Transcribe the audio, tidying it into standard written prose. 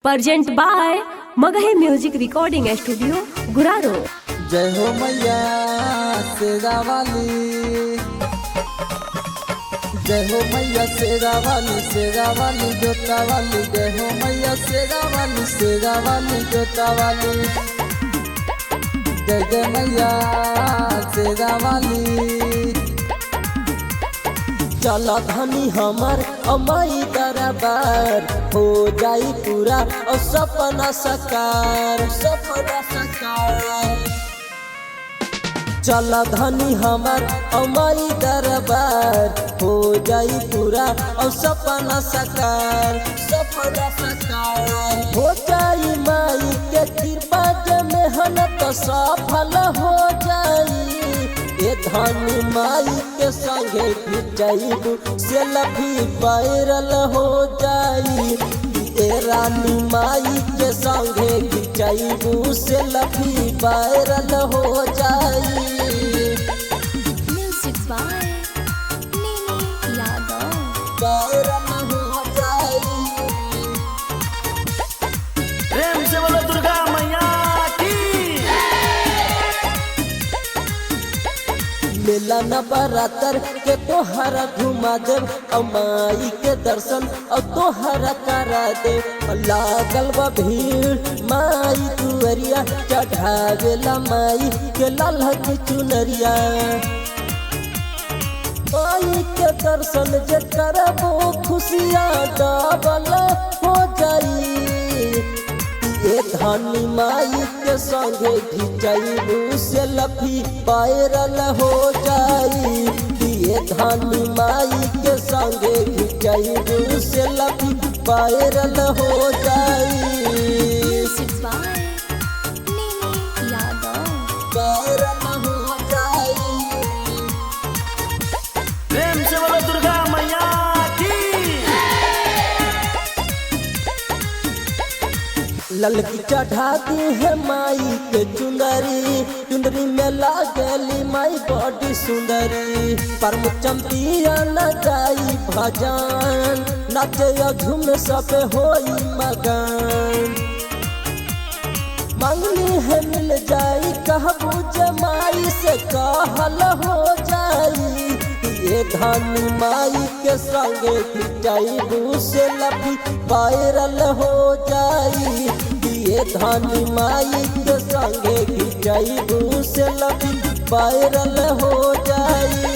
Present by Magahi music recording studio Guraru. जय हो मैया शेरा वाली, जय हो मैया शेरा वाली जोता वाली, जय हो मैया शेरा वाली जोता वाली, जय जय मैया शेरा वाली। चला धनी हमर अमाई दरबार, हो जाई पूरा और सपना साकार, सपना साकार। चला धनी हमर अमाई दरबार, हो जाई पूरा और सपना साकार, सपना साकार। हो जाई माई के कृपा जे मेहनत सफल हो जाई, ये धनी माई के संगे खिंचाइबू से लफी वायरल हो जाई, ए रानी माई के संगे खिंचाइबू से लफी वायरल हो जाई। Music by Nini Yadav. Viral हो जाई। प्रेम से बोलो दुर्गा मैया की। मेला न बरातर के तोहरा घुमा देव, माई के दर्शन और तोहरा करा दे। लागल बा भीड़ माई दुअरिया, चढ़ावेला माई के लाल की चुनरिया। माई के दर्शन जे करबो खुशियाँ डबल हो जाई, ये धनी माई के संगे खिंचाइबू से लफी वायरल हो जाई, ये धनी माई के संगे खिंचाइबू से लफी वायरल हो जाई। Music by Nini Yadav. Viral हो जाई। प्रेम से बोलो दुर्गा मैया की। ललकी चढ़ाती है माई के चुंदरी, चुंदरी में लागली माई बड़ी सुंदरी। परम चंपिया न जाई भजन, नाचे झूम सब होई मगन। मंगनी है मिल जाई कहबू जमाई से कहल हो जाई, ये धनी माई के संगे खिंचाइबू से लफी वायरल हो जाई, ये धनी माई के संगे खिंचाइबू से लफी वायरल हो जाई।